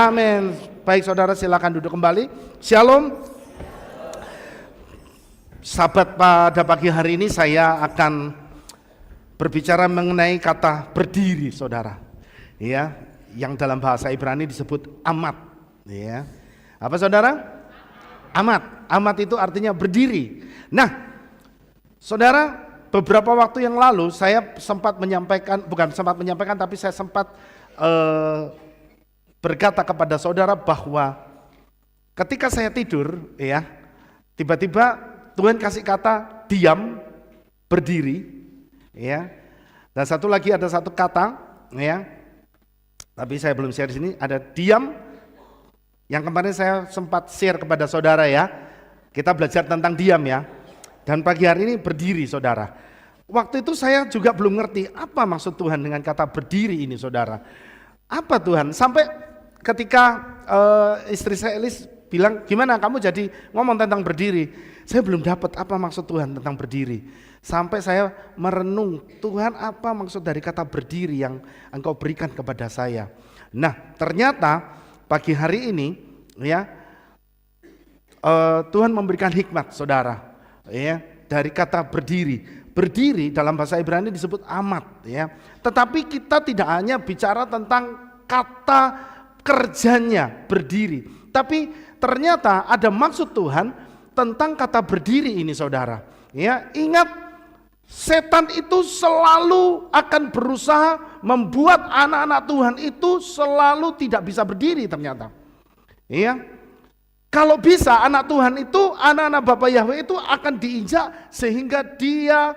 Amin. Baik saudara, silakan duduk kembali. Shalom. Sahabat, pada pagi hari ini saya akan berbicara mengenai kata berdiri, saudara. Ya, yang dalam bahasa Ibrani disebut amat. Ya, apa saudara? Amat. Amat itu artinya berdiri. Nah, saudara, beberapa waktu yang lalu saya sempat menyampaikan, tapi saya sempat berkata kepada saudara bahwa ketika saya tidur, ya, tiba-tiba Tuhan kasih kata diam, berdiri, ya. Dan satu lagi ada satu kata, ya. Tapi saya belum share di sini, ada diam yang kemarin saya sempat share kepada saudara, ya. Kita belajar tentang diam, ya. Dan pagi hari ini berdiri, saudara. Waktu itu saya juga belum ngerti apa maksud Tuhan dengan kata berdiri ini, saudara. Apa Tuhan? Sampai ketika istri saya Elis bilang, gimana kamu jadi ngomong tentang berdiri? Saya belum dapat apa maksud Tuhan tentang berdiri. Sampai saya merenung, Tuhan apa maksud dari kata berdiri yang Engkau berikan kepada saya. Nah, ternyata pagi hari ini, ya, Tuhan memberikan hikmat, saudara, ya, dari kata berdiri. Berdiri dalam bahasa Ibrani disebut amat, ya. Tetapi kita tidak hanya bicara tentang kata kerjanya berdiri, tapi ternyata ada maksud Tuhan tentang kata berdiri ini, saudara. Ya, ingat, setan itu selalu akan berusaha membuat anak-anak Tuhan itu selalu tidak bisa berdiri ternyata. Ya, kalau bisa anak Tuhan itu, anak-anak Bapa Yahweh itu akan diinjak sehingga dia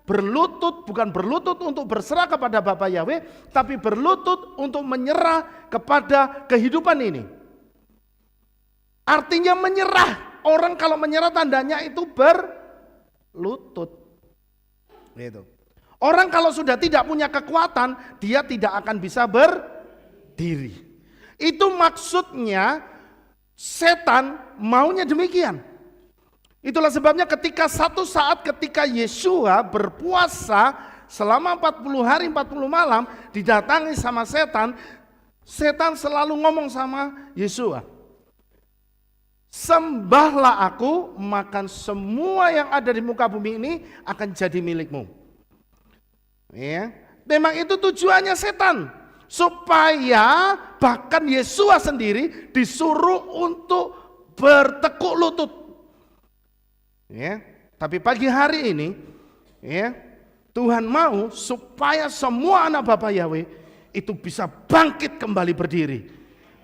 berlutut, bukan berlutut untuk berserah kepada Bapa Yahweh, tapi berlutut untuk menyerah kepada kehidupan ini. Artinya menyerah. Orang kalau menyerah tandanya itu berlutut. Gitu. Orang kalau sudah tidak punya kekuatan, dia tidak akan bisa berdiri. Itu maksudnya setan maunya demikian. Itulah sebabnya ketika satu saat ketika Yeshua berpuasa selama 40 hari 40 malam didatangi sama setan, setan selalu ngomong sama Yeshua, sembahlah aku, maka semua yang ada di muka bumi ini akan jadi milikmu. Ya, memang itu tujuannya setan, supaya bahkan Yeshua sendiri disuruh untuk bertekuk lutut. Ya, tapi pagi hari ini, ya, Tuhan mau supaya semua anak Bapa Yahweh itu bisa bangkit kembali berdiri.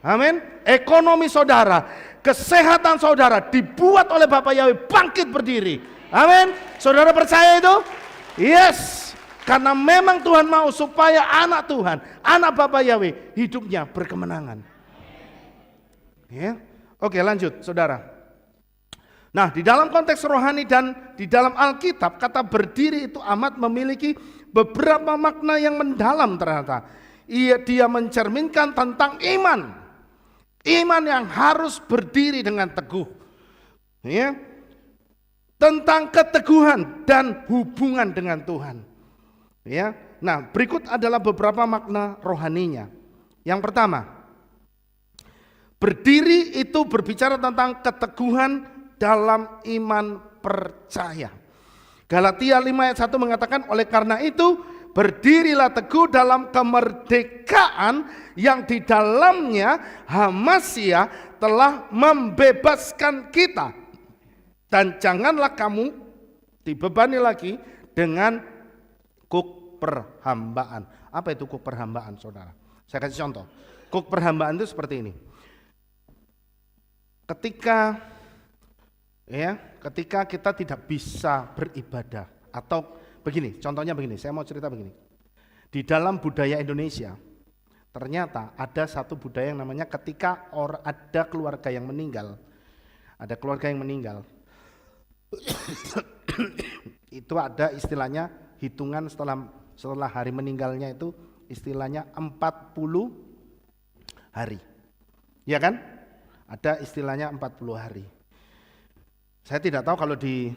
Amin. Ekonomi saudara, kesehatan saudara dibuat oleh Bapa Yahweh bangkit berdiri. Amin. Saudara percaya itu? Yes. Karena memang Tuhan mau supaya anak Tuhan, anak Bapa Yahweh hidupnya berkemenangan. Ya. Oke, lanjut saudara. Nah, di dalam konteks rohani dan di dalam Alkitab, kata berdiri itu amat memiliki beberapa makna yang mendalam ternyata. Dia mencerminkan tentang iman. Iman yang harus berdiri dengan teguh. Ya. Tentang keteguhan dan hubungan dengan Tuhan. Ya. Nah, berikut adalah beberapa makna rohaninya. Yang pertama, berdiri itu berbicara tentang keteguhan dalam iman percaya. Galatia 5 ayat 1 mengatakan, oleh karena itu berdirilah teguh dalam kemerdekaan yang di dalamnya Hamasya telah membebaskan kita. Dan janganlah kamu dibebani lagi dengan kuk perhambaan. Apa itu kuk perhambaan, saudara? Saya kasih contoh. Kuk perhambaan itu seperti ini. Ketika kita tidak bisa beribadah, atau begini, contohnya begini, saya mau cerita begini. Di dalam budaya Indonesia, ternyata ada satu budaya yang namanya ketika ada keluarga yang meninggal, itu ada istilahnya hitungan setelah hari meninggalnya itu istilahnya 40 hari. Ya kan? Ada istilahnya 40 hari. Saya tidak tahu kalau di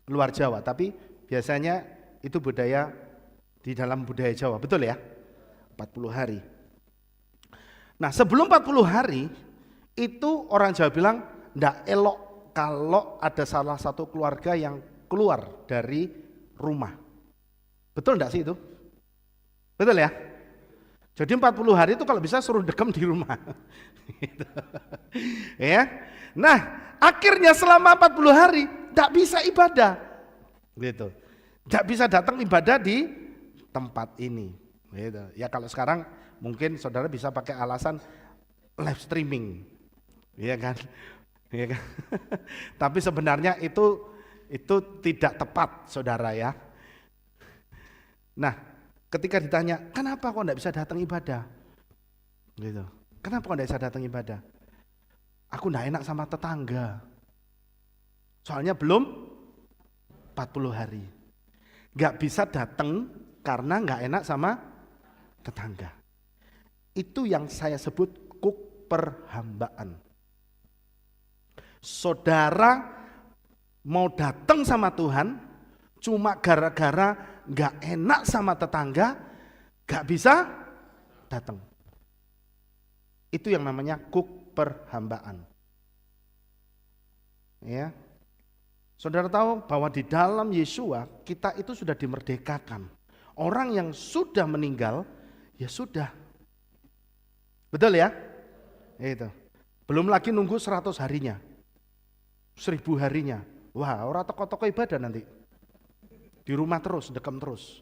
luar Jawa, tapi biasanya itu budaya di dalam budaya Jawa, betul ya? 40 hari. Nah, sebelum 40 hari itu orang Jawa bilang ndak elok kalau ada salah satu keluarga yang keluar dari rumah. Betul enggak sih itu? Betul ya? Jadi 40 hari itu kalau bisa suruh dekem di rumah. Gitu. Ya. Nah, akhirnya selama 40 hari enggak bisa ibadah. Gitu. Enggak bisa datang ibadah di tempat ini. Gitu. Ya kalau sekarang mungkin saudara bisa pakai alasan live streaming. Iya kan? Iya kan? Tapi sebenarnya itu tidak tepat, saudara ya. Nah, ketika ditanya, kenapa kok enggak bisa datang ibadah? Gitu. Kenapa kok enggak bisa datang ibadah? Aku enggak enak sama tetangga. Soalnya belum 40 hari. Enggak bisa datang karena enggak enak sama tetangga. Itu yang saya sebut kuk perhambaan. Saudara mau datang sama Tuhan, cuma gara-gara gak enak sama tetangga, gak bisa datang. Itu yang namanya kuk perhambaan. Ya, saudara tahu bahwa di dalam Yesua kita itu sudah dimerdekakan. Orang yang sudah meninggal, ya sudah. Betul ya? Itu. Belum lagi nunggu 100 harinya. 1000 harinya. Wah, orang toko-toko ibadah nanti. Di rumah terus, dekam terus.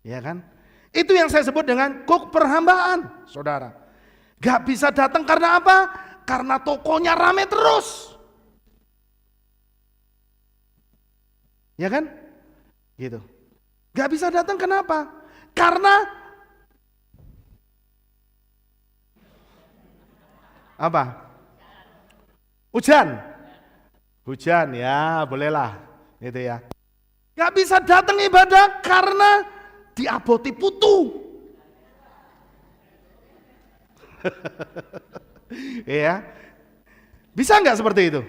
Ya kan? Itu yang saya sebut dengan kuk perhambaan, saudara. Gak bisa datang karena apa? Karena tokonya rame terus. Ya kan? Gitu. Gak bisa datang kenapa? Karena apa? Hujan. Hujan ya, bolehlah. Gitu ya. Gak bisa datang ibadah karena diaboti putu. Iya. Bisa nggak seperti itu?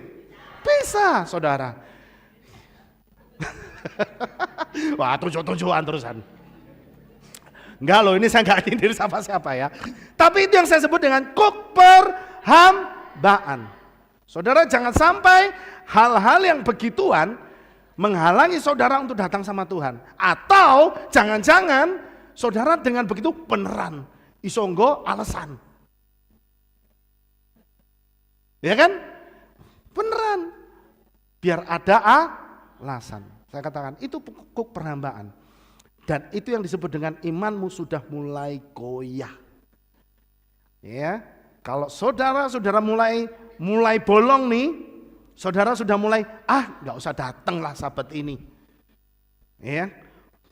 Bisa, saudara. Wah, tujuan terusan. Enggak loh, ini saya nggak nyindir siapa-siapa ya. Tapi itu yang saya sebut dengan kuk perhambaan. Saudara jangan sampai hal-hal yang begituan menghalangi saudara untuk datang sama Tuhan. Atau jangan-jangan saudara dengan begitu beneran isonggo alasan. Ya kan? Beneran. Biar ada alasan. Saya katakan itu kuk perhambaan. Dan itu yang disebut dengan imanmu sudah mulai goyah. Ya, kalau saudara mulai bolong nih, saudara sudah mulai nggak usah datang lah sahabat ini. Ya,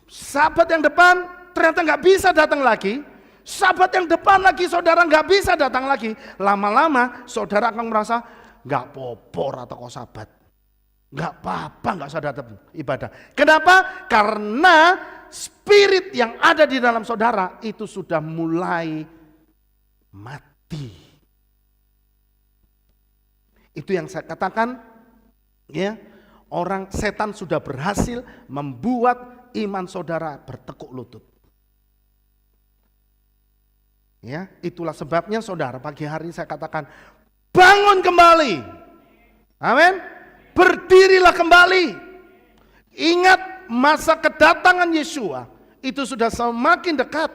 sahabat yang depan ternyata nggak bisa datang lagi. Sahabat yang depan lagi saudara nggak bisa datang lagi. Lama-lama saudara akan merasa nggak popor atau kok sahabat. Nggak apa-apa nggak usah datang ibadah. Kenapa? Karena spirit yang ada di dalam saudara itu sudah mulai mati. Itu yang saya katakan, ya, orang setan sudah berhasil membuat iman saudara bertekuk lutut. Ya, itulah sebabnya saudara pagi hari saya katakan bangun kembali. Amin. Berdirilah kembali. Ingat masa kedatangan Yesua itu sudah semakin dekat.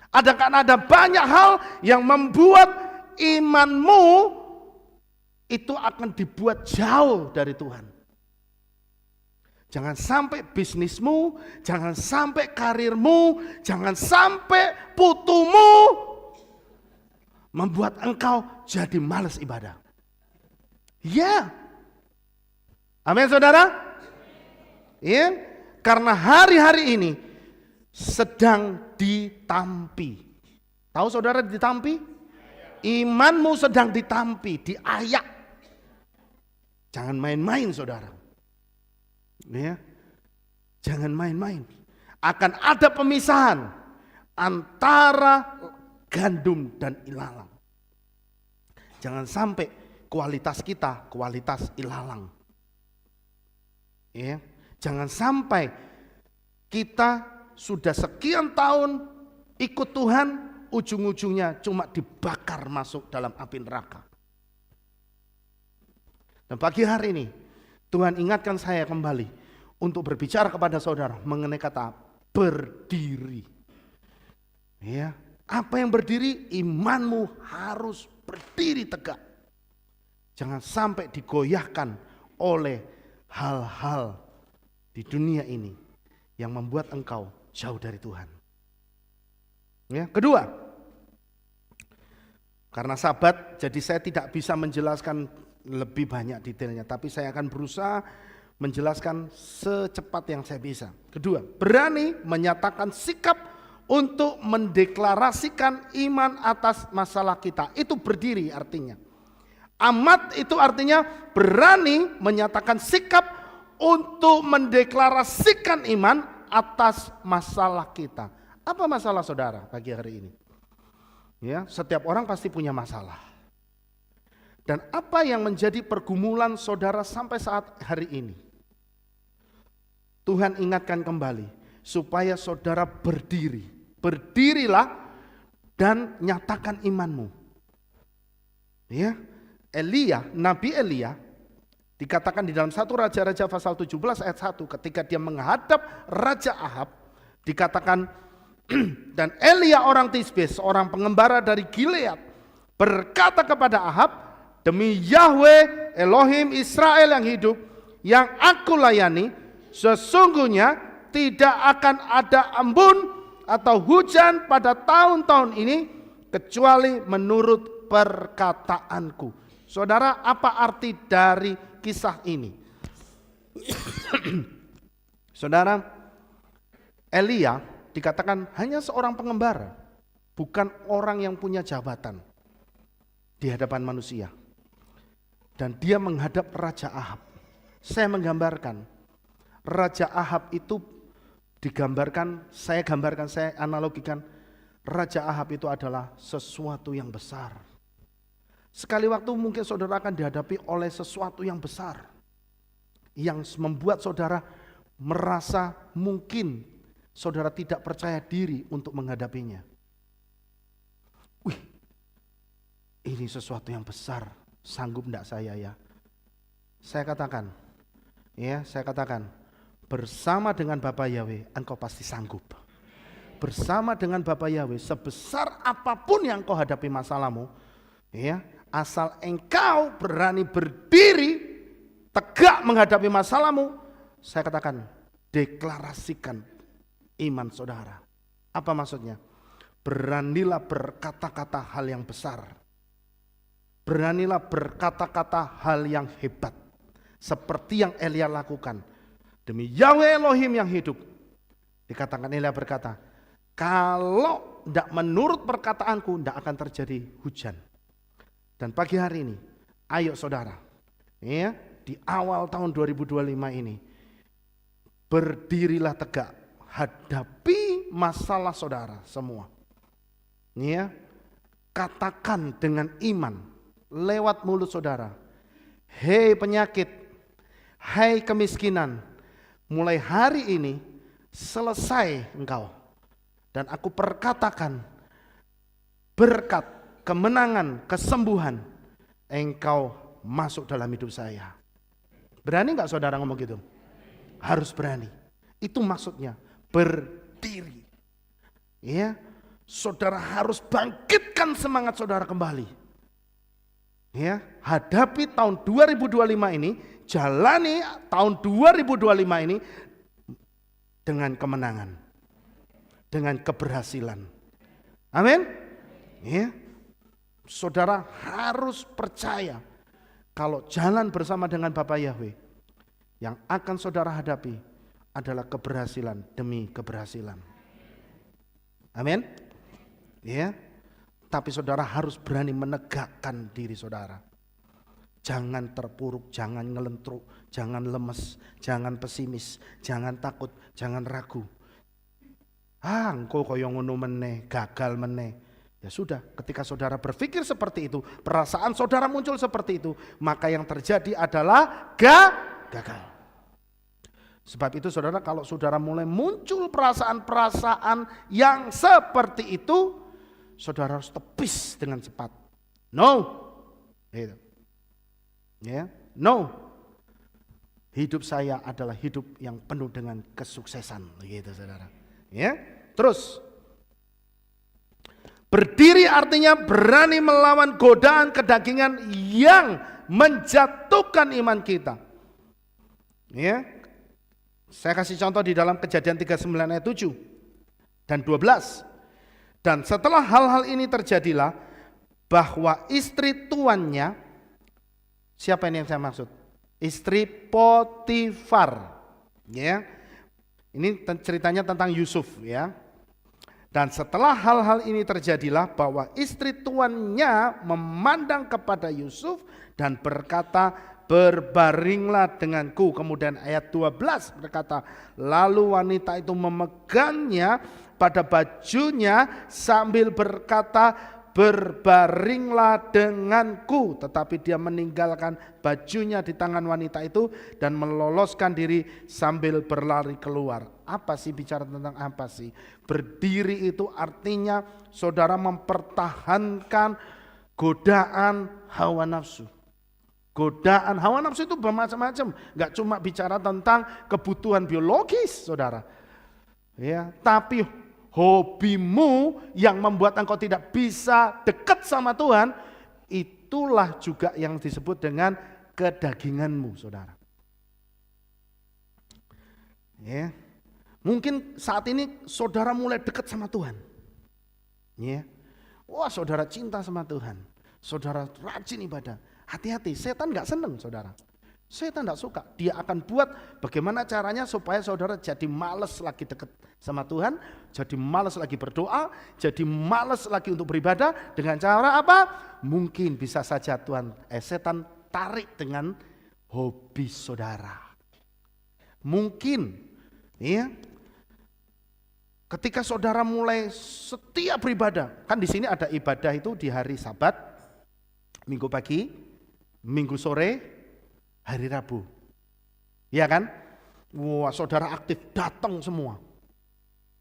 Ada banyak hal yang membuat imanmu itu akan dibuat jauh dari Tuhan. Jangan sampai bisnismu, jangan sampai karirmu, jangan sampai putumu membuat engkau jadi malas ibadah. Ya. Amin saudara? Ya, karena hari-hari ini sedang ditampi. Tahu saudara ditampi? Imanmu sedang ditampi, diayak. Jangan main-main saudara. Ya. Jangan main-main. Akan ada pemisahan antara gandum dan ilalang. Jangan sampai kualitas kita kualitas ilalang. Ya. Jangan sampai kita sudah sekian tahun ikut Tuhan, ujung-ujungnya cuma dibakar masuk dalam api neraka. Dan pagi hari ini Tuhan ingatkan saya kembali untuk berbicara kepada saudara mengenai kata berdiri. Ya, apa yang berdiri? Imanmu harus berdiri tegak. Jangan sampai digoyahkan oleh hal-hal di dunia ini yang membuat engkau jauh dari Tuhan. Ya, kedua, karena Sabat, jadi saya tidak bisa menjelaskan lebih banyak detailnya, tapi saya akan berusaha menjelaskan secepat yang saya bisa. Kedua, berani menyatakan sikap untuk mendeklarasikan iman atas masalah kita. Itu berdiri artinya. Amat itu artinya berani menyatakan sikap untuk mendeklarasikan iman atas masalah kita. Apa masalah saudara pagi hari ini? Ya, setiap orang pasti punya masalah. Dan apa yang menjadi pergumulan saudara sampai saat hari ini? Tuhan ingatkan kembali supaya saudara berdiri. Berdirilah dan nyatakan imanmu. Ya, Elia, Nabi Elia dikatakan di dalam 1 Raja-Raja pasal 17 ayat 1 ketika dia menghadap Raja Ahab, dikatakan dan Elia orang Tisbe, seorang pengembara dari Gilead, berkata kepada Ahab, demi Yahweh Elohim Israel yang hidup, yang aku layani, sesungguhnya tidak akan ada embun atau hujan pada tahun-tahun ini kecuali menurut perkataanku. Saudara, apa arti dari kisah ini? Saudara, Elia dikatakan hanya seorang pengembara, bukan orang yang punya jabatan di hadapan manusia. Dan dia menghadap Raja Ahab. Saya menggambarkan, Raja Ahab itu digambarkan, saya analogikan, Raja Ahab itu adalah sesuatu yang besar. Sekali waktu mungkin saudara akan dihadapi oleh sesuatu yang besar, yang membuat saudara merasa mungkin saudara tidak percaya diri untuk menghadapinya. Wih, ini sesuatu yang besar, sanggup enggak saya ya? Saya katakan, bersama dengan Bapa Yahweh engkau pasti sanggup. Bersama dengan Bapa Yahweh, sebesar apapun yang kau hadapi masalahmu, ya, asal engkau berani berdiri tegak menghadapi masalahmu, saya katakan deklarasikan iman saudara. Apa maksudnya? Beranilah berkata-kata hal yang besar. Beranilah berkata-kata hal yang hebat. Seperti yang Elia lakukan. Demi Yahweh Elohim yang hidup. Dikatakan Elia berkata, kalau tidak menurut perkataanku tidak akan terjadi hujan. Dan pagi hari ini, ayo saudara, ya, di awal tahun 2025 ini, berdirilah tegak, hadapi masalah saudara semua. Ya, katakan dengan iman lewat mulut saudara, hei penyakit, hei kemiskinan, mulai hari ini selesai engkau. Dan aku perkatakan berkat, kemenangan, kesembuhan, engkau masuk dalam hidup saya. Berani gak saudara ngomong gitu? Harus berani. Itu maksudnya berdiri. Ya, saudara harus bangkitkan semangat saudara kembali. Ya, hadapi tahun 2025 ini, jalani tahun 2025 ini dengan kemenangan, dengan keberhasilan. Amin. Ya. Saudara harus percaya kalau jalan bersama dengan Bapa Yahweh, yang akan saudara hadapi adalah keberhasilan demi keberhasilan. Amin. Ya. Tapi saudara harus berani menegakkan diri saudara. Jangan terpuruk, jangan ngelentruk, jangan lemes, jangan pesimis, jangan takut, jangan ragu. Engko koyo ngono meneh, gagal meneh. Ya sudah, ketika saudara berpikir seperti itu, perasaan saudara muncul seperti itu, maka yang terjadi adalah gagal. Sebab itu saudara, kalau saudara mulai muncul perasaan-perasaan yang seperti itu, saudara harus tepis dengan cepat. No. Gitu. Ya, no. Hidup saya adalah hidup yang penuh dengan kesuksesan, begitu saudara. Ya, terus berdiri artinya berani melawan godaan kedagingan yang menjatuhkan iman kita. Ya, saya kasih contoh di dalam Kejadian 39 ayat 7 dan 12. Dan setelah hal-hal ini terjadilah bahwa istri tuannya, siapa ini yang saya maksud? Istri Potifar, ya. Ini ceritanya tentang Yusuf, ya. Dan setelah hal-hal ini terjadilah bahwa istri tuannya memandang kepada Yusuf dan berkata, berbaringlah denganku. Kemudian ayat 12 berkata, lalu wanita itu memegangnya pada bajunya sambil berkata, berbaringlah denganku. Tetapi dia meninggalkan bajunya di tangan wanita itu dan meloloskan diri sambil berlari keluar. Apa sih, bicara tentang apa sih? Berdiri itu artinya saudara mempertahankan godaan hawa nafsu. Godaan hawa nafsu itu bermacam-macam, gak cuma bicara tentang kebutuhan biologis saudara, ya, tapi hobimu yang membuat engkau tidak bisa dekat sama Tuhan, itulah juga yang disebut dengan kedaginganmu saudara. Ya, mungkin saat ini saudara mulai dekat sama Tuhan, ya, wah saudara cinta sama Tuhan, saudara rajin ibadah. Hati-hati, setan gak seneng saudara. Setan gak suka. Dia akan buat bagaimana caranya supaya saudara jadi males lagi dekat sama Tuhan, jadi males lagi berdoa, jadi males lagi untuk beribadah. Dengan cara apa? Mungkin bisa saja setan tarik dengan hobi saudara. Mungkin, ya, ketika saudara mulai setia beribadah, kan di sini ada ibadah itu di hari Sabat, Minggu pagi, Minggu sore, hari Rabu, ya kan? Wah, saudara aktif datang semua.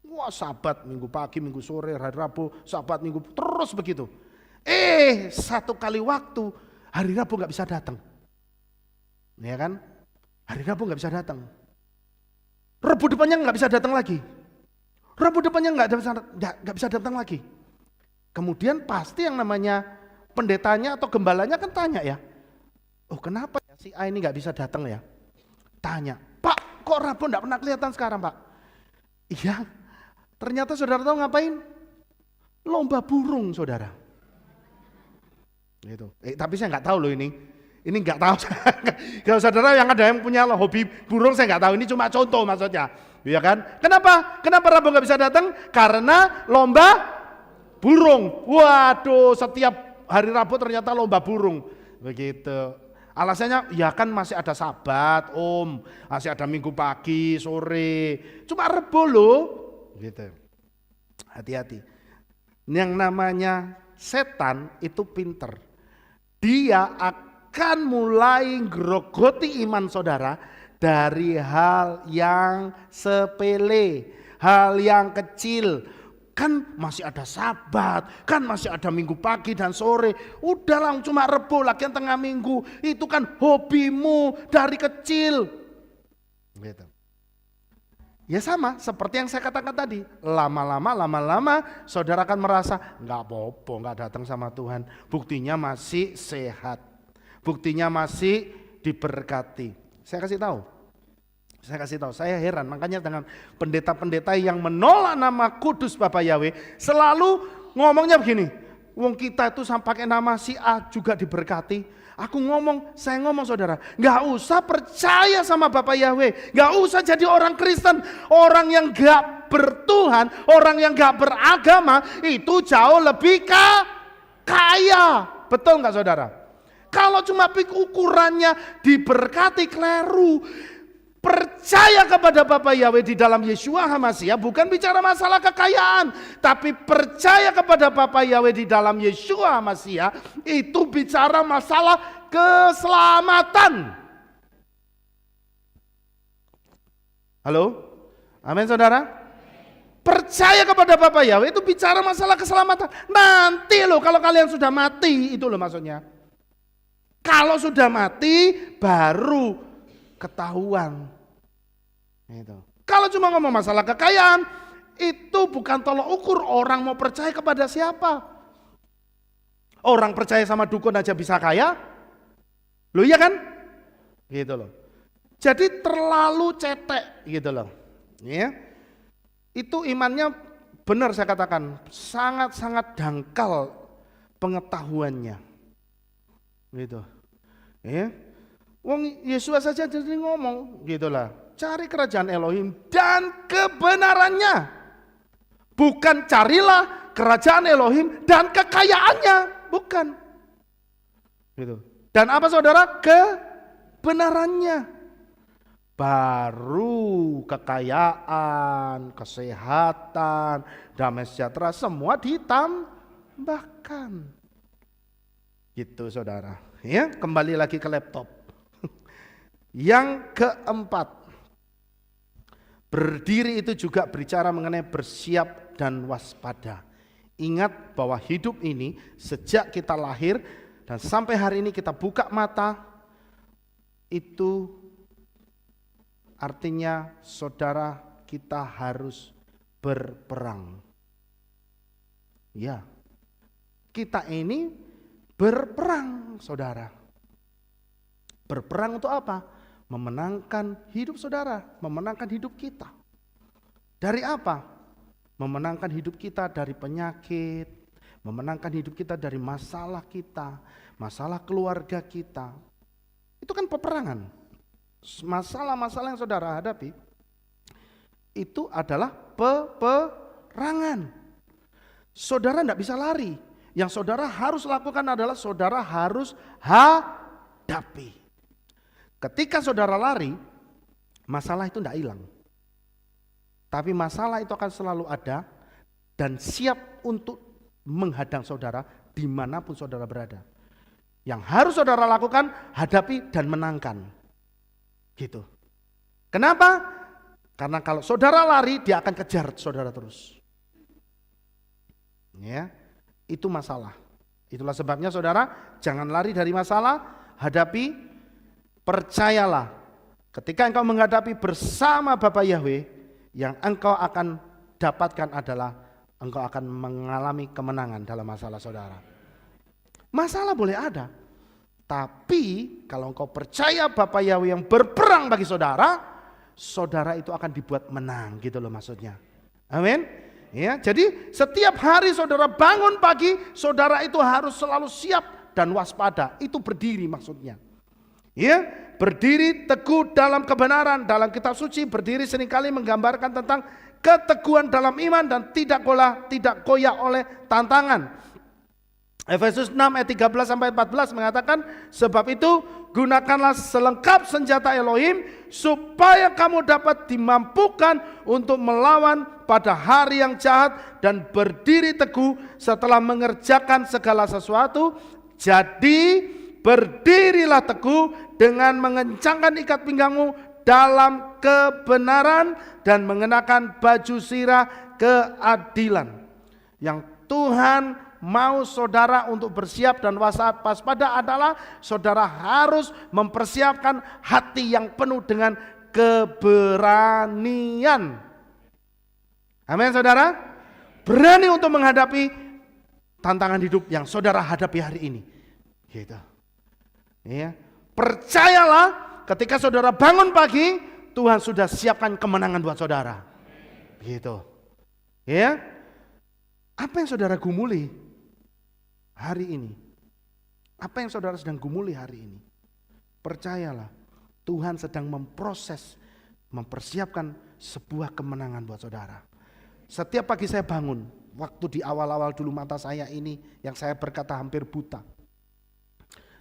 Wah, Sabat, Minggu pagi, Minggu sore, hari Rabu, Sabat, Minggu, terus begitu. Satu kali waktu hari Rabu nggak bisa datang, ya kan? Hari Rabu nggak bisa datang. Rabu depannya nggak bisa datang lagi. Rabu depannya nggak bisa datang lagi. Kemudian pasti yang namanya pendetanya atau gembalanya kan tanya ya, oh kenapa ya si A ini gak bisa datang ya? Tanya, Pak kok Rabu gak pernah kelihatan sekarang Pak? Iya, ternyata saudara tahu ngapain? Lomba burung saudara. Gitu. Tapi saya gak tahu loh ini gak tahu. Kalau saudara yang ada yang punya hobi burung saya gak tahu, ini cuma contoh maksudnya. Ya kan? Kenapa Rabu gak bisa datang? Karena lomba burung. Waduh, setiap hari Rabu ternyata lomba burung. Begitu. Alasannya ya kan masih ada Sabat om, masih ada Minggu pagi, sore, cuma Rebo loh, gitu. Hati-hati. Yang namanya setan itu pinter. Dia akan mulai grogoti iman saudara dari hal yang sepele, hal yang kecil. Kan masih ada Sabat, kan masih ada Minggu pagi dan sore. Udahlah cuma Rebo lagi tengah minggu. Itu kan hobimu dari kecil. Gitu. Ya sama seperti yang saya katakan tadi. Lama-lama saudara akan merasa nggak apa-apa, nggak datang sama Tuhan. Buktinya masih sehat. Buktinya masih diberkati. Saya kasih tahu, saya heran makanya dengan pendeta-pendeta yang menolak nama kudus Bapak Yahweh selalu ngomongnya begini, wong kita itu sampai pakai nama si A juga diberkati. Saya ngomong saudara, gak usah percaya sama Bapak Yahweh, gak usah jadi orang Kristen, orang yang gak bertuhan, orang yang gak beragama itu jauh lebih kaya, betul gak saudara? Kalau cuma ukurannya diberkati, keliru. Percaya kepada Bapa Yahweh di dalam Yeshua HaMashiach bukan bicara masalah kekayaan, tapi percaya kepada Bapa Yahweh di dalam Yeshua HaMashiach itu bicara masalah keselamatan. Halo? Amin saudara? Percaya kepada Bapak Yahweh itu bicara masalah keselamatan. Nanti loh kalau kalian sudah mati, itu loh maksudnya. Kalau sudah mati baru ketahuan. Itu. Kalau cuma ngomong masalah kekayaan, itu bukan tolok ukur orang mau percaya kepada siapa. Orang percaya sama dukun aja bisa kaya. Loh iya kan? Gitu loh. Jadi terlalu cetek gitu loh. Ya. Itu imannya benar saya katakan, sangat-sangat dangkal pengetahuannya. Gitu. Ya. Wong Yesus saja jadi ngomong gitulah. Cari kerajaan Elohim dan kebenarannya. Bukan carilah kerajaan Elohim dan kekayaannya, bukan. Gitu. Dan apa saudara? Kebenarannya. Baru kekayaan, kesehatan, damai sejahtera semua ditambahkan. Gitu saudara. Ya, kembali lagi ke laptop. Yang keempat, berdiri itu juga berbicara mengenai bersiap dan waspada. Ingat bahwa hidup ini sejak kita lahir dan sampai hari ini kita buka mata, itu artinya saudara kita harus berperang. Ya, kita ini berperang saudara. Berperang untuk apa? Memenangkan hidup saudara, memenangkan hidup kita. Dari apa? Memenangkan hidup kita dari penyakit, memenangkan hidup kita dari masalah kita, masalah keluarga kita. Itu kan peperangan. Masalah-masalah yang saudara hadapi itu adalah peperangan. Saudara tidak bisa lari. Yang saudara harus lakukan adalah saudara harus hadapi. Ketika saudara lari, masalah itu tidak hilang. Tapi masalah itu akan selalu ada dan siap untuk menghadang saudara dimanapun saudara berada. Yang harus saudara lakukan, hadapi dan menangkan. Gitu. Kenapa? Karena kalau saudara lari, dia akan kejar saudara terus. Ya, itu masalah. Itulah sebabnya saudara, jangan lari dari masalah, hadapi. Percayalah, ketika engkau menghadapi bersama Bapa Yahweh, yang engkau akan dapatkan adalah engkau akan mengalami kemenangan dalam masalah saudara. Masalah boleh ada, tapi kalau engkau percaya Bapa Yahweh yang berperang bagi saudara, saudara itu akan dibuat menang, gitu loh maksudnya. Amin. Ya, jadi setiap hari saudara bangun pagi, saudara itu harus selalu siap dan waspada. Itu berdiri maksudnya. Ya, berdiri teguh dalam kebenaran. Dalam kitab suci berdiri seringkali menggambarkan tentang keteguhan dalam iman dan tidak goyah oleh tantangan. Efesus 6 ayat 13 sampai 14 mengatakan, sebab itu gunakanlah selengkap senjata Elohim supaya kamu dapat dimampukan untuk melawan pada hari yang jahat dan berdiri teguh setelah mengerjakan segala sesuatu. Jadi berdirilah teguh dengan mengencangkan ikat pinggangmu dalam kebenaran dan mengenakan baju sirah keadilan. Yang Tuhan mau saudara untuk bersiap dan waspada adalah saudara harus mempersiapkan hati yang penuh dengan keberanian. Amin saudara. Berani untuk menghadapi tantangan hidup yang saudara hadapi hari ini. Gitu. Ya. Percayalah, ketika saudara bangun pagi, Tuhan sudah siapkan kemenangan buat saudara. Gitu. Ya. Apa yang saudara gumuli hari ini? Apa yang saudara sedang gumuli hari ini? Percayalah, Tuhan sedang memproses, mempersiapkan sebuah kemenangan buat saudara. Setiap pagi saya bangun, waktu di awal-awal dulu mata saya ini yang saya berkata hampir buta.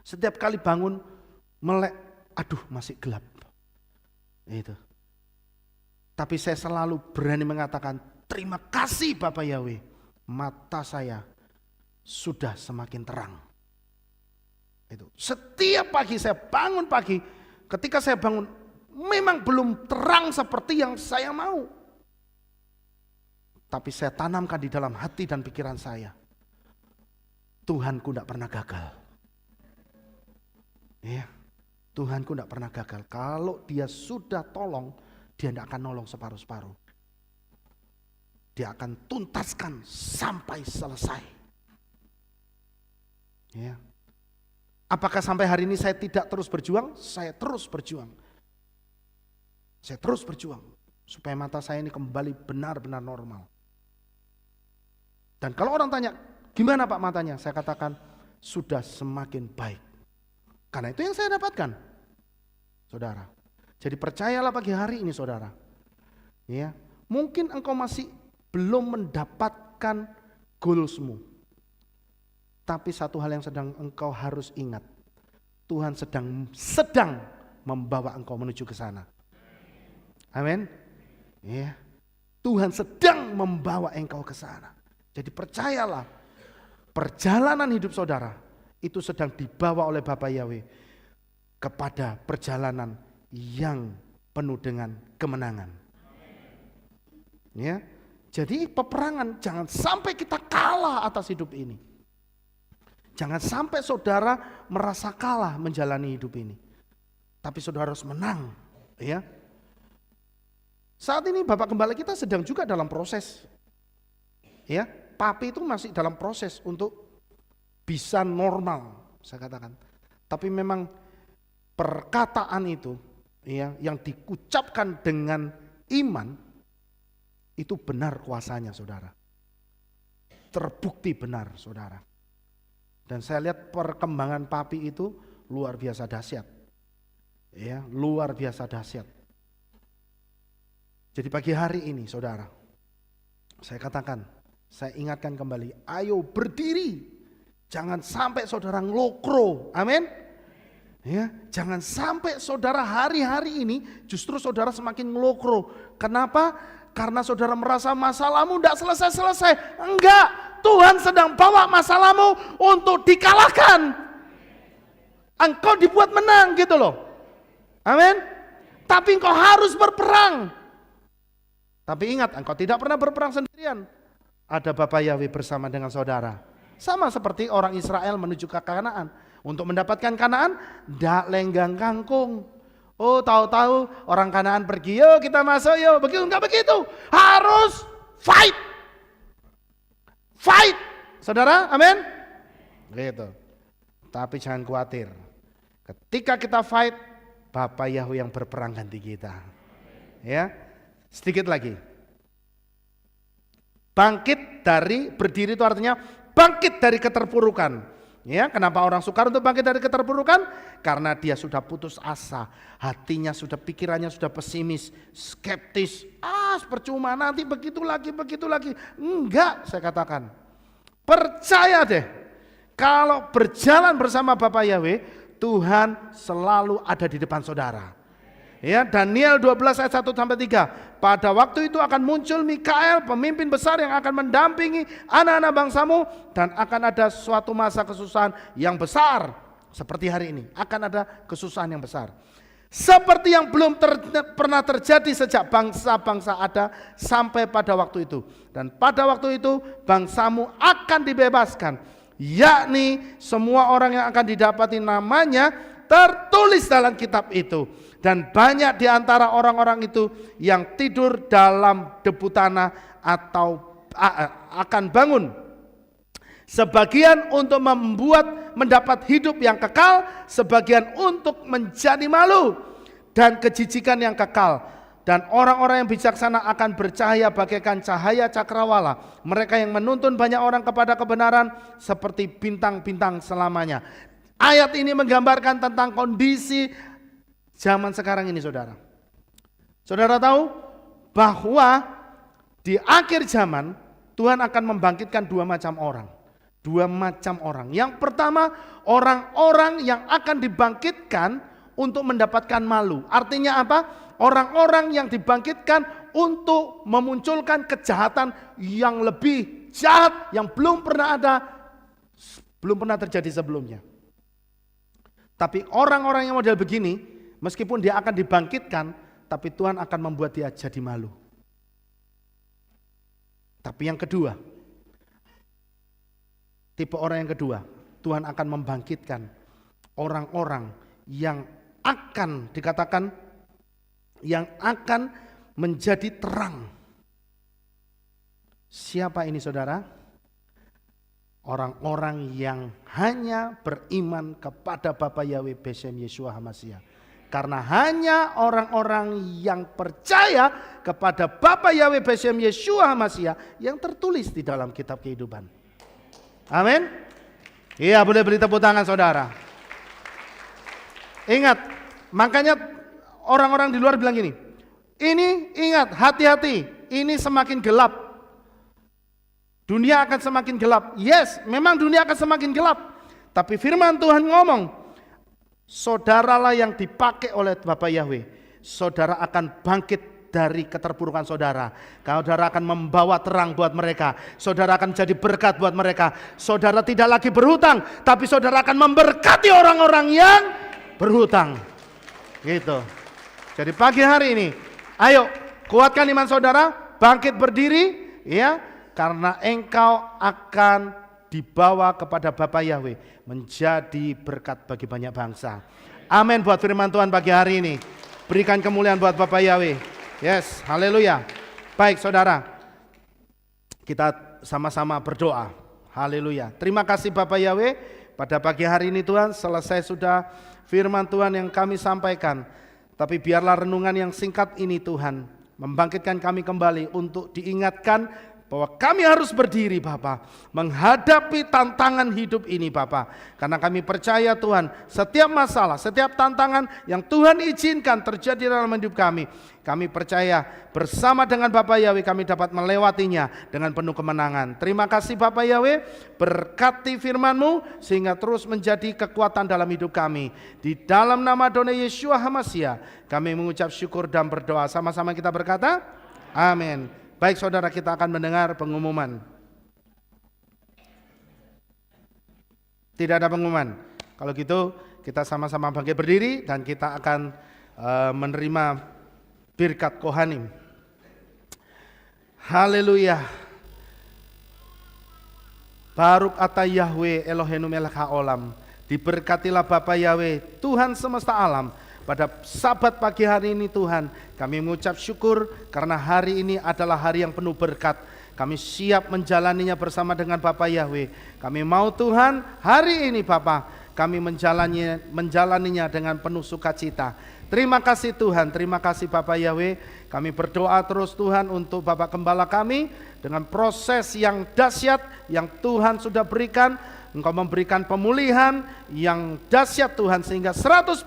Setiap kali bangun melek, aduh masih gelap. Itu. Tapi saya selalu berani mengatakan, terima kasih Bapak Yahweh, mata saya sudah semakin terang. Itu. Setiap pagi saya bangun pagi, ketika saya bangun memang belum terang seperti yang saya mau. Tapi saya tanamkan di dalam hati dan pikiran saya, Tuhanku tidak pernah gagal. Ya, Tuhanku tidak pernah gagal. Kalau dia sudah tolong, dia tidak akan nolong separuh-separuh. Dia akan tuntaskan sampai selesai. Ya. Apakah sampai hari ini saya tidak terus berjuang? Saya terus berjuang. Saya terus berjuang supaya mata saya ini kembali benar-benar normal. Dan kalau orang tanya, gimana Pak matanya? Saya katakan, sudah semakin baik. Karena itu yang saya dapatkan, saudara. Jadi percayalah pagi hari ini, saudara. Ya, mungkin engkau masih belum mendapatkan goalsmu. Tapi satu hal yang sedang engkau harus ingat, Tuhan sedang membawa engkau menuju ke sana. Amin. Ya. Tuhan sedang membawa engkau ke sana. Jadi percayalah, perjalanan hidup saudara itu sedang dibawa oleh Bapa Yahweh kepada perjalanan yang penuh dengan kemenangan. Ya. Jadi peperangan jangan sampai kita kalah atas hidup ini. Jangan sampai saudara merasa kalah menjalani hidup ini. Tapi saudara harus menang, ya. Saat ini Bapak Gembala kita sedang juga dalam proses. Ya, Papi itu masih dalam proses untuk bisa normal, saya katakan. Tapi memang perkataan itu ya yang diucapkan dengan iman itu benar kuasanya, saudara. Terbukti benar, saudara. Dan saya lihat perkembangan Papi itu luar biasa dahsyat. Ya, luar biasa dahsyat. Jadi pagi hari ini, saudara, saya katakan, saya ingatkan kembali, ayo berdiri. Jangan sampai saudara ngelokro. Amin. Ya, jangan sampai saudara hari-hari ini justru saudara semakin ngelokro. Kenapa? Karena saudara merasa masalahmu tidak selesai-selesai. Enggak, Tuhan sedang bawa masalahmu untuk dikalahkan. Engkau dibuat menang gitu loh. Amin. Tapi engkau harus berperang. Tapi ingat, engkau tidak pernah berperang sendirian. Ada Bapa Yahweh bersama dengan saudara. Sama seperti orang Israel menuju ke Kanaan. Untuk mendapatkan Kanaan, dak lenggang kangkung. Oh, tahu-tahu orang Kanaan pergi, yuk kita masuk, yuk. Begitu, enggak begitu. Harus fight. Fight. Saudara, amin? Gitu. Tapi jangan khawatir. Ketika kita fight, Bapa Yahweh yang berperang ganti kita. Ya. Sedikit lagi. Bangkit dari, berdiri itu artinya bangkit dari keterpurukan. Ya, kenapa orang sukar untuk bangkit dari keterpurukan? Karena dia sudah putus asa, hatinya sudah, pikirannya sudah pesimis, skeptis. Percuma nanti begitu lagi. Enggak, saya katakan. Percaya deh, kalau berjalan bersama Bapa Yahweh, Tuhan selalu ada di depan saudara. Ya, Daniel 12 ayat 1 sampai 3. Pada waktu itu akan muncul Mikael, pemimpin besar yang akan mendampingi anak-anak bangsamu, dan akan ada suatu masa kesusahan yang besar seperti hari ini. Akan ada kesusahan yang besar. Seperti yang belum pernah terjadi sejak bangsa-bangsa ada sampai pada waktu itu. Dan pada waktu itu bangsamu akan dibebaskan, yakni semua orang yang akan didapati namanya tertulis dalam kitab itu. Dan banyak di antara orang-orang itu yang tidur dalam debu tanah atau akan bangun. Sebagian untuk mendapat hidup yang kekal, sebagian untuk menjadi malu dan kejijikan yang kekal. Dan orang-orang yang bijaksana akan bercahaya bagaikan cahaya cakrawala. Mereka yang menuntun banyak orang kepada kebenaran seperti bintang-bintang selamanya. Ayat ini menggambarkan tentang kondisi zaman sekarang ini, saudara. Saudara tahu bahwa di akhir zaman Tuhan akan membangkitkan dua macam orang. Dua macam orang. Yang pertama, orang-orang yang akan dibangkitkan untuk mendapatkan malu. Artinya apa? Orang-orang yang dibangkitkan untuk memunculkan kejahatan yang lebih jahat yang belum pernah terjadi sebelumnya. Tapi orang-orang yang model begini, meskipun dia akan dibangkitkan, tapi Tuhan akan membuat dia jadi malu. Tapi yang kedua, tipe orang yang kedua, Tuhan akan membangkitkan orang-orang yang akan dikatakan, yang akan menjadi terang. Siapa ini saudara? Orang-orang yang hanya beriman kepada Bapa Yahweh Beshem Yeshua HaMashiach. Karena hanya orang-orang yang percaya kepada Bapa Yahweh Beshem Yeshua HaMashiach yang tertulis di dalam kitab kehidupan. Amin. Iya, boleh beri tepuk tangan saudara. Ingat, makanya orang-orang di luar bilang gini, ini ingat, hati-hati, ini semakin gelap. Dunia akan semakin gelap. Yes, memang dunia akan semakin gelap. Tapi firman Tuhan ngomong, saudaralah yang dipakai oleh Bapa Yahweh. Saudara akan bangkit dari keterpurukan saudara. Saudara akan membawa terang buat mereka. Saudara akan jadi berkat buat mereka. Saudara tidak lagi berhutang, tapi saudara akan memberkati orang-orang yang berhutang. Gitu. Jadi pagi hari ini, ayo kuatkan iman saudara, bangkit berdiri, ya, karena engkau akan dibawa kepada Bapa Yahweh menjadi berkat bagi banyak bangsa. Amin buat firman Tuhan pagi hari ini. Berikan kemuliaan buat Bapa Yahweh. Yes, haleluya. Baik saudara, kita sama-sama berdoa. Haleluya. Terima kasih Bapa Yahweh, pada pagi hari ini Tuhan, selesai sudah firman Tuhan yang kami sampaikan. Tapi biarlah renungan yang singkat ini Tuhan membangkitkan kami kembali untuk diingatkan bahwa kami harus berdiri Bapa, menghadapi tantangan hidup ini Bapa. Karena kami percaya Tuhan, setiap masalah, setiap tantangan yang Tuhan izinkan terjadi dalam hidup kami percaya bersama dengan Bapa Yahweh kami dapat melewatinya dengan penuh kemenangan. Terima kasih Bapa Yahweh, berkati firman-Mu sehingga terus menjadi kekuatan dalam hidup kami. Di dalam nama Adonai Yeshua HaMashiach kami mengucap syukur dan berdoa. Sama-sama kita berkata, amin. Baik saudara, kita akan mendengar pengumuman. Tidak ada pengumuman. Kalau gitu kita sama-sama bangkit berdiri dan kita akan menerima birkat Kohanim. Haleluya. Baruk ata Yahweh Eloheinu melech haolam. Diberkatilah Bapa Yahweh Tuhan semesta alam. Pada Sabat pagi hari ini Tuhan, kami mengucap syukur karena hari ini adalah hari yang penuh berkat. Kami siap menjalaninya bersama dengan Bapa Yahweh. Kami mau Tuhan hari ini Bapa, kami menjalaninya dengan penuh sukacita. Terima kasih Tuhan, terima kasih Bapa Yahweh. Kami berdoa terus Tuhan untuk Bapak Gembala kami dengan proses yang dahsyat yang Tuhan sudah berikan. Engkau memberikan pemulihan yang dahsyat Tuhan sehingga 100%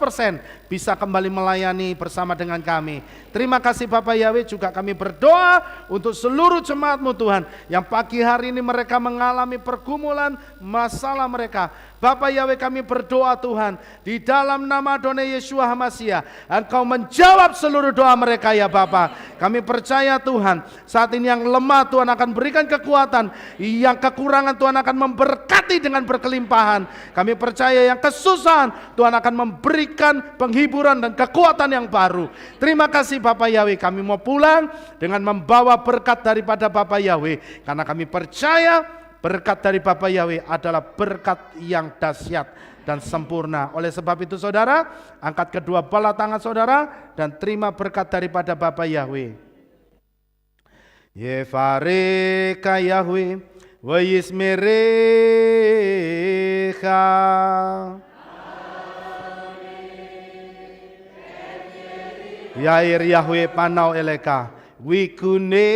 bisa kembali melayani bersama dengan kami. Terima kasih Bapak Yahweh, juga kami berdoa untuk seluruh jemaat-Mu Tuhan yang pagi hari ini mereka mengalami pergumulan masalah mereka. Bapak Yahweh kami berdoa Tuhan, di dalam nama Adonai Yeshua HaMashiach Engkau menjawab seluruh doa mereka ya Bapak. Kami percaya Tuhan, saat ini yang lemah Tuhan akan berikan kekuatan, yang kekurangan Tuhan akan memberkati dengan berkelimpahan. Kami percaya yang kesusahan Tuhan akan memberikan penghiburan dan kekuatan yang baru. Terima kasih Bapak Yahweh, kami mau pulang dengan membawa berkat daripada Bapak Yahweh, karena kami percaya berkat dari Bapa Yahweh adalah berkat yang dahsyat dan sempurna. Oleh sebab itu saudara, angkat kedua belah tangan saudara dan terima berkat daripada Bapa Yahweh. Yefareka Yahweh wa yismerecha. Yair Yahweh panau eleka wikunecha.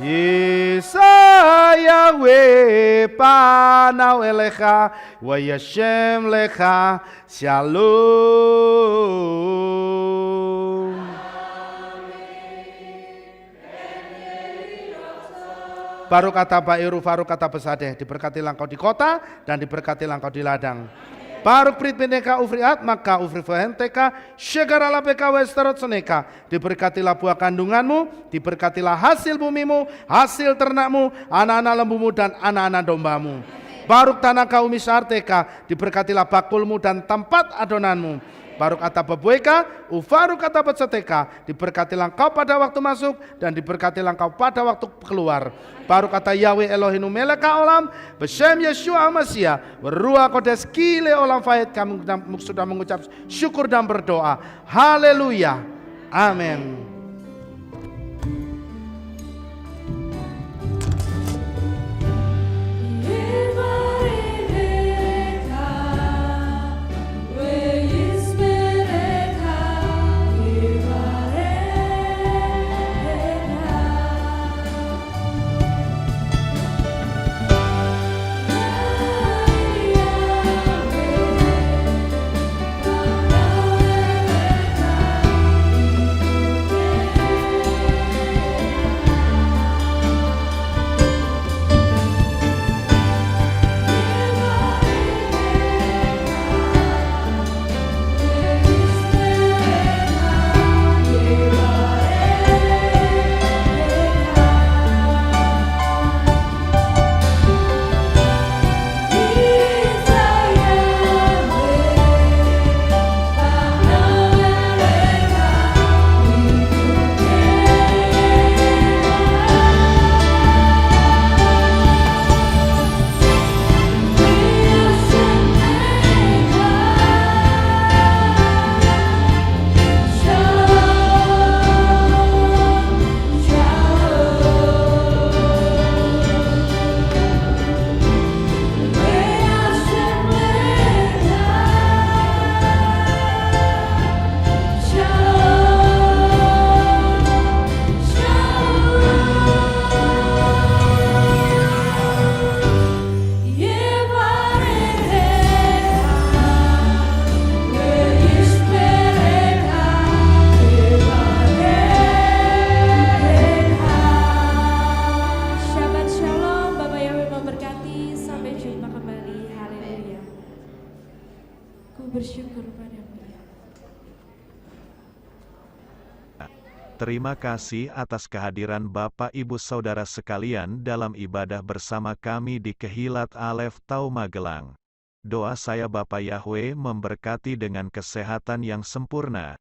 Yesa Yahweh panau elecha wa yashem lecha shalom. Baru kata Bairu, baru kata Besadeh, diberkatilah engkau di kota dan diberkatilah engkau di ladang. Baruk prit beneka ufriat maka ufrifenteka syegaralah beka westerot seneka. Diberkatilah buah kandunganmu, diberkatilah hasil bumimu, hasil ternakmu, anak-anak lembumu dan anak-anak dombamu. Baruk tanah kau misarteka, diberkatilah bakulmu dan tempat adonanmu. Baru kata bebueka, ufaru kata betseteka. Diberkatilah engkau pada waktu masuk dan diberkatilah engkau pada waktu keluar. Baru kata Yahweh Elohinu meleka olam, Beshem Yeshua Masya, Beruah kodes kile olam faid. Kami sudah mengucap syukur dan berdoa. Haleluya. Amin. Terima kasih atas kehadiran Bapak Ibu Saudara sekalian dalam ibadah bersama kami di Kehilat Alef Tau Magelang. Doa saya Bapa Yahweh memberkati dengan kesehatan yang sempurna,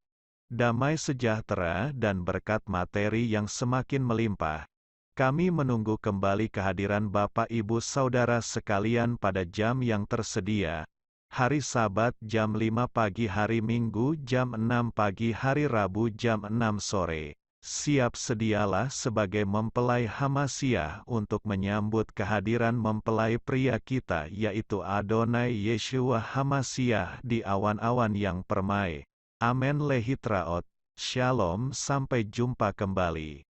damai sejahtera dan berkat materi yang semakin melimpah. Kami menunggu kembali kehadiran Bapak Ibu Saudara sekalian pada jam yang tersedia. Hari Sabat jam 5 pagi, hari Minggu jam 6 pagi, hari Rabu jam 6 sore. Siap sedialah sebagai mempelai Hamasiah untuk menyambut kehadiran mempelai pria kita yaitu Adonai Yeshua Hamasiah di awan-awan yang permai. Amen lehitraot. Shalom, sampai jumpa kembali.